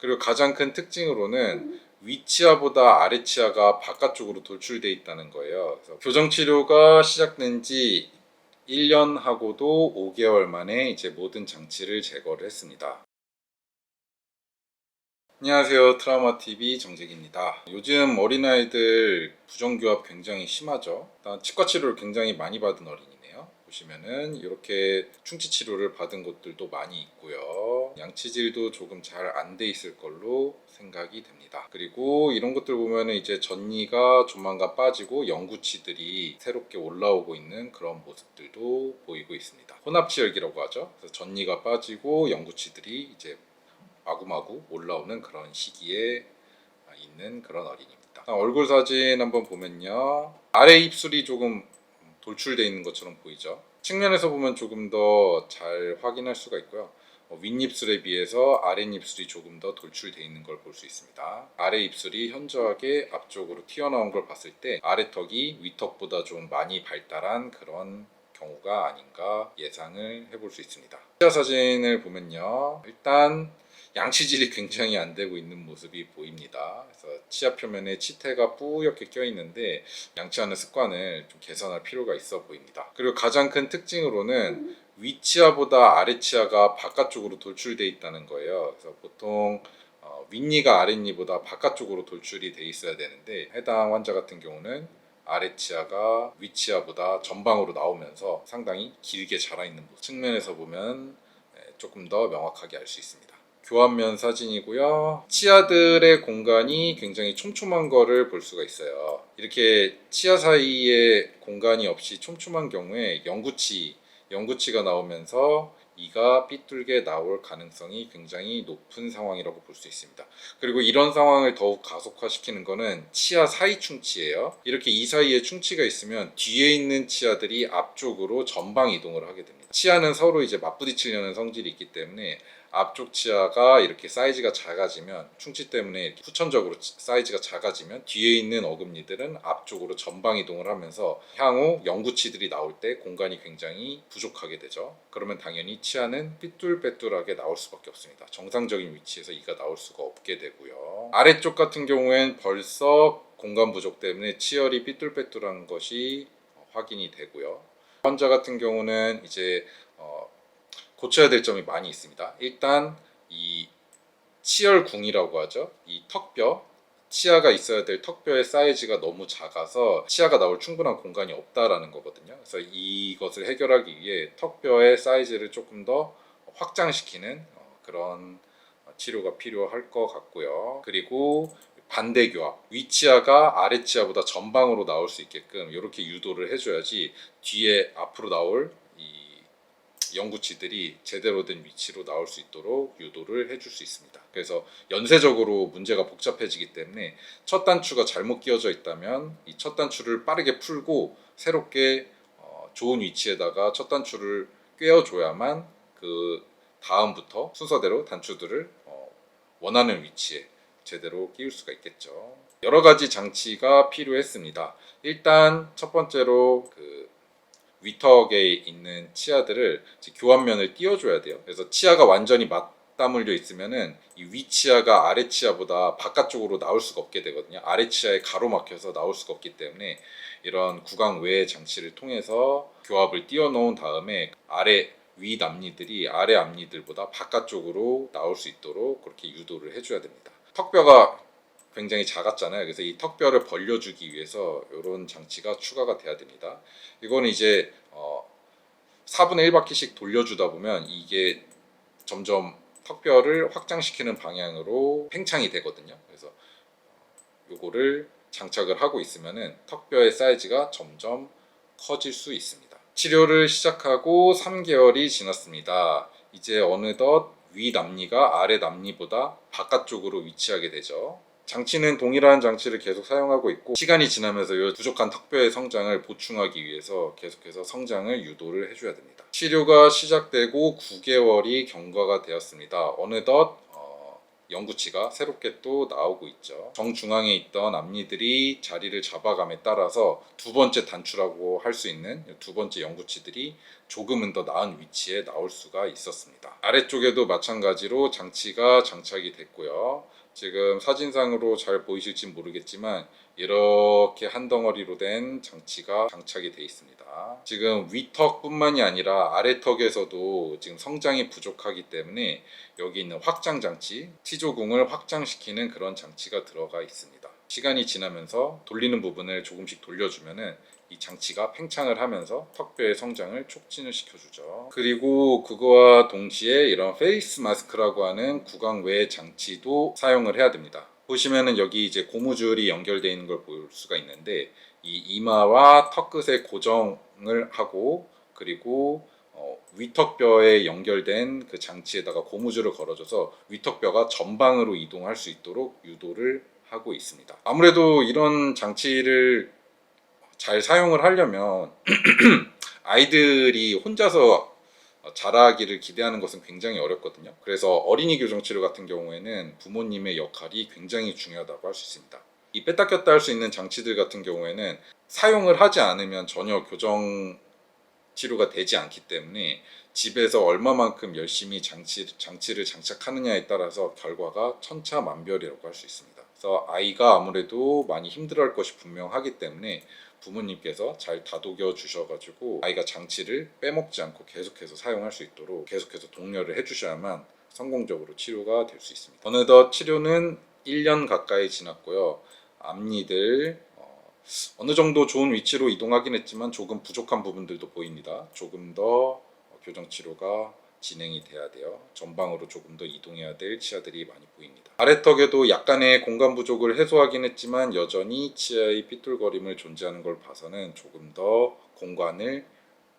그리고 가장 큰 특징으로는 위치아보다 아래치아가 바깥쪽으로 돌출되어 있다는 거예요. 그래서 교정 치료가 시작된 지 1년 하고도 5개월 만에 이제 모든 장치를 제거를 했습니다. 안녕하세요. 트라우마TV 정재기입니다. 요즘 어린아이들 부정교합 굉장히 심하죠. 일단 치과 치료를 굉장히 많이 받은 어린이네요. 보시면은 이렇게 충치 치료를 받은 곳들도 많이 있고요. 양치질도 조금 잘 안 돼 있을 걸로 생각이 됩니다. 그리고 이런 것들 보면은 이제 전니가 조만간 빠지고 영구치들이 새롭게 올라오고 있는 그런 모습들도 보이고 있습니다. 혼합치열기라고 하죠. 그래서 전니가 빠지고 영구치들이 이제 마구마구 올라오는 그런 시기에 있는 그런 어린이입니다. 얼굴 사진 한번 보면요, 아래 입술이 조금 돌출되어 있는 것처럼 보이죠. 측면에서 보면 조금 더 잘 확인할 수가 있고요. 윗입술에 비해서 아랫입술이 조금 더 돌출되어 있는 걸 볼 수 있습니다. 아래 입술이 현저하게 앞쪽으로 튀어나온 걸 봤을 때 아래턱이 윗턱보다 좀 많이 발달한 그런 경우가 아닌가 예상을 해볼 수 있습니다. 치아 사진을 보면요, 일단 양치질이 굉장히 안 되고 있는 모습이 보입니다. 그래서 치아 표면에 치태가 뿌옇게 껴 있는데 양치하는 습관을 좀 개선할 필요가 있어 보입니다. 그리고 가장 큰 특징으로는 위치아보다 아래치아가 바깥쪽으로 돌출되어 있다는 거예요. 그래서 보통 윗니가 아랫니보다 바깥쪽으로 돌출이 돼 있어야 되는데, 해당 환자 같은 경우는 아래치아가 윗치아보다 전방으로 나오면서 상당히 길게 자라 있는 모습, 측면에서 보면 조금 더 명확하게 알 수 있습니다. 교환면 사진이고요. 치아들의 공간이 굉장히 촘촘한 거를 볼 수가 있어요. 이렇게 치아 사이에 공간이 없이 촘촘한 경우에 영구치가 나오면서 이가 삐뚤게 나올 가능성이 굉장히 높은 상황이라고 볼 수 있습니다. 그리고 이런 상황을 더욱 가속화시키는 거는 치아 사이 충치예요. 이렇게 이 사이에 충치가 있으면 뒤에 있는 치아들이 앞쪽으로 전방 이동을 하게 됩니다. 치아는 서로 이제 맞부딪히려는 성질이 있기 때문에 앞쪽 치아가 이렇게 사이즈가 작아지면, 충치 때문에 이렇게 후천적으로 사이즈가 작아지면 뒤에 있는 어금니들은 앞쪽으로 전방 이동을 하면서 향후 영구치들이 나올 때 공간이 굉장히 부족하게 되죠. 그러면 당연히 치아는 삐뚤빼뚤하게 나올 수밖에 없습니다. 정상적인 위치에서 이가 나올 수가 없게 되고요. 아래쪽 같은 경우엔 벌써 공간 부족 때문에 치열이 삐뚤빼뚤한 것이 확인이 되고요. 환자 같은 경우는 이제 고쳐야 될 점이 많이 있습니다. 일단 이 치열궁이라고 하죠. 이 턱뼈, 치아가 있어야 될 턱뼈의 사이즈가 너무 작아서 치아가 나올 충분한 공간이 없다라는 거거든요. 그래서 이것을 해결하기 위해 턱뼈의 사이즈를 조금 더 확장시키는 그런 치료가 필요할 것 같고요. 그리고 반대 교합, 윗치아가 아랫치아보다 전방으로 나올 수 있게끔 이렇게 유도를 해줘야지 뒤에 앞으로 나올 영구치들이 제대로 된 위치로 나올 수 있도록 유도를 해줄 수 있습니다. 그래서 연쇄적으로 문제가 복잡해지기 때문에 첫 단추가 잘못 끼워져 있다면 이 첫 단추를 빠르게 풀고 새롭게 좋은 위치에다가 첫 단추를 꿰어줘야만 그 다음부터 순서대로 단추들을 원하는 위치에 제대로 끼울 수가 있겠죠. 여러 가지 장치가 필요했습니다. 일단 첫 번째로 위턱에 있는 치아들을 교환면을 띄워줘야 돼요. 그래서 치아가 완전히 맞다물려 있으면은 이 위치아가 아래치아보다 바깥쪽으로 나올 수가 없게 되거든요. 아래치아에 가로막혀서 나올 수가 없기 때문에 이런 구강 외의 장치를 통해서 교합을 띄워 놓은 다음에 위 앞니들이 아래 앞니들보다 바깥쪽으로 나올 수 있도록 그렇게 유도를 해줘야 됩니다. 턱뼈가 굉장히 작았잖아요. 그래서 이 턱뼈를 벌려주기 위해서 이런 장치가 추가가 돼야 됩니다. 이거는 이제 4분의 1바퀴씩 돌려주다 보면 이게 점점 턱뼈를 확장시키는 방향으로 팽창이 되거든요. 그래서 이거를 장착을 하고 있으면은 턱뼈의 사이즈가 점점 커질 수 있습니다. 치료를 시작하고 3개월이 지났습니다. 이제 어느덧 위 앞니가 아래 앞니보다 바깥쪽으로 위치하게 되죠. 장치는 동일한 장치를 계속 사용하고 있고, 시간이 지나면서 이 부족한 턱뼈의 성장을 보충하기 위해서 계속해서 성장을 유도를 해줘야 됩니다. 치료가 시작되고 9개월이 경과가 되었습니다. 어느덧 영구치가 새롭게 또 나오고 있죠. 정중앙에 있던 앞니들이 자리를 잡아감에 따라서 두 번째 단추라고 할 수 있는 두 번째 영구치들이 조금은 더 나은 위치에 나올 수가 있었습니다. 아래쪽에도 마찬가지로 장치가 장착이 됐고요. 지금 사진상으로 잘 보이실지 모르겠지만 이렇게 한 덩어리로 된 장치가 장착이 되어 있습니다. 지금 위턱뿐만이 아니라 아래턱에서도 지금 성장이 부족하기 때문에 여기 있는 확장 장치, T조궁을 확장시키는 그런 장치가 들어가 있습니다. 시간이 지나면서 돌리는 부분을 조금씩 돌려주면은 이 장치가 팽창을 하면서 턱뼈의 성장을 촉진을 시켜주죠. 그리고 그거와 동시에 이런 페이스 마스크라고 하는 구강외 장치도 사용을 해야 됩니다. 보시면은 여기 이제 고무줄이 연결되어 있는 걸 볼 수가 있는데 이 이마와 턱끝에 고정을 하고 그리고 위턱뼈에 연결된 그 장치에다가 고무줄을 걸어줘서 위턱뼈가 전방으로 이동할 수 있도록 유도를 하고 있습니다. 아무래도 이런 장치를 잘 사용을 하려면 아이들이 혼자서 자라기를 기대하는 것은 굉장히 어렵거든요. 그래서 어린이 교정 치료 같은 경우에는 부모님의 역할이 굉장히 중요하다고 할 수 있습니다. 이 뺐다 꼈다 할 수 있는 장치들 같은 경우에는 사용을 하지 않으면 전혀 교정 치료가 되지 않기 때문에 집에서 얼마만큼 열심히 장치를 장착하느냐에 따라서 결과가 천차만별이라고 할 수 있습니다. 그래서 아이가 아무래도 많이 힘들어할 것이 분명하기 때문에 부모님께서 잘 다독여 주셔가지고 아이가 장치를 빼먹지 않고 계속해서 사용할 수 있도록 계속해서 독려를 해주셔야만 성공적으로 치료가 될 수 있습니다. 어느덧 치료는 1년 가까이 지났고요. 앞니들 어느 정도 좋은 위치로 이동하긴 했지만 조금 부족한 부분들도 보입니다. 조금 더 교정 치료가 진행이 돼야 돼요. 전방으로 조금 더 이동해야 될 치아들이 많이 보입니다. 아래턱에도 약간의 공간 부족을 해소하긴 했지만 여전히 치아의 삐뚤거림을 존재하는 걸 봐서는 조금 더 공간을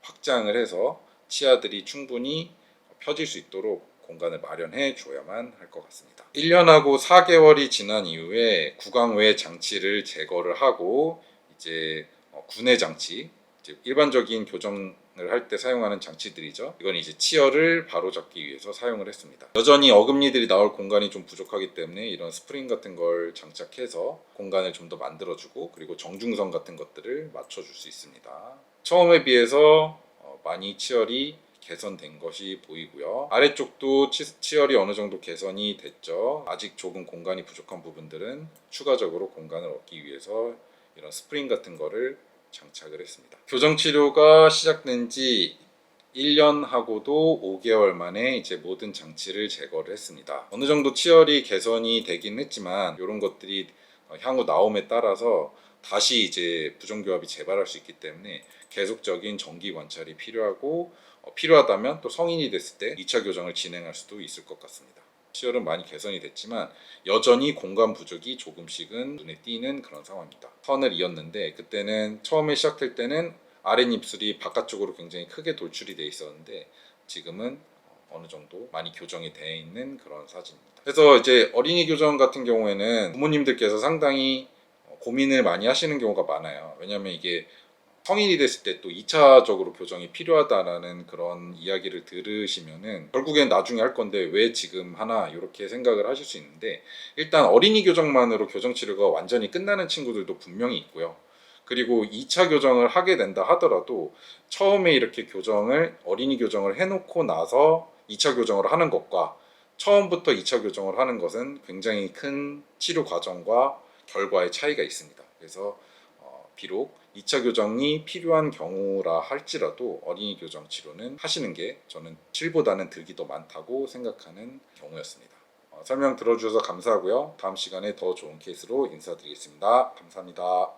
확장을 해서 치아들이 충분히 펴질 수 있도록 공간을 마련해 줘야만 할 것 같습니다. 1년하고 4개월이 지난 이후에 구강외 장치를 제거를 하고 이제 구내 장치, 이제 일반적인 교정을 할 때 사용하는 장치들이죠. 이건 이제 치열을 바로잡기 위해서 사용을 했습니다. 여전히 어금니들이 나올 공간이 좀 부족하기 때문에 이런 스프링 같은 걸 장착해서 공간을 좀 더 만들어주고 그리고 정중성 같은 것들을 맞춰줄 수 있습니다. 처음에 비해서 많이 치열이 개선된 것이 보이고요. 아래쪽도 치열이 어느 정도 개선이 됐죠. 아직 조금 공간이 부족한 부분들은 추가적으로 공간을 얻기 위해서 이런 스프링 같은 거를 장착을 했습니다. 교정 치료가 시작된 지 1년하고도 5개월 만에 이제 모든 장치를 제거를 했습니다. 어느 정도 치열이 개선이 되긴 했지만 이런 것들이 향후 나옴에 따라서 다시 이제 부정교합이 재발할 수 있기 때문에 계속적인 정기 관찰이 필요하고 필요하다면 또 성인이 됐을 때 2차 교정을 진행할 수도 있을 것 같습니다. 치열은 많이 개선이 됐지만 여전히 공간 부족이 조금씩은 눈에 띄는 그런 상황입니다. 선을 이었는데 그때는 처음에 시작할 때는 아랫입술이 바깥쪽으로 굉장히 크게 돌출이 돼 있었는데 지금은 어느 정도 많이 교정이 되어 있는 그런 사진입니다. 그래서 이제 어린이 교정 같은 경우에는 부모님들께서 상당히 고민을 많이 하시는 경우가 많아요. 왜냐하면 이게 성인이 됐을 때 또 2차적으로 교정이 필요하다라는 그런 이야기를 들으시면은 결국엔 나중에 할 건데 왜 지금 하나 이렇게 생각을 하실 수 있는데 일단 어린이 교정만으로 교정 치료가 완전히 끝나는 친구들도 분명히 있고요. 그리고 2차 교정을 하게 된다 하더라도 처음에 이렇게 어린이 교정을 해놓고 나서 2차 교정을 하는 것과 처음부터 2차 교정을 하는 것은 굉장히 큰 치료 과정과 결과의 차이가 있습니다. 그래서 비록 2차 교정이 필요한 경우라 할지라도 어린이 교정 치료는 하시는 게 저는 실보다는 득이 더 많다고 생각하는 경우였습니다. 설명 들어주셔서 감사하고요. 다음 시간에 더 좋은 케이스로 인사드리겠습니다. 감사합니다.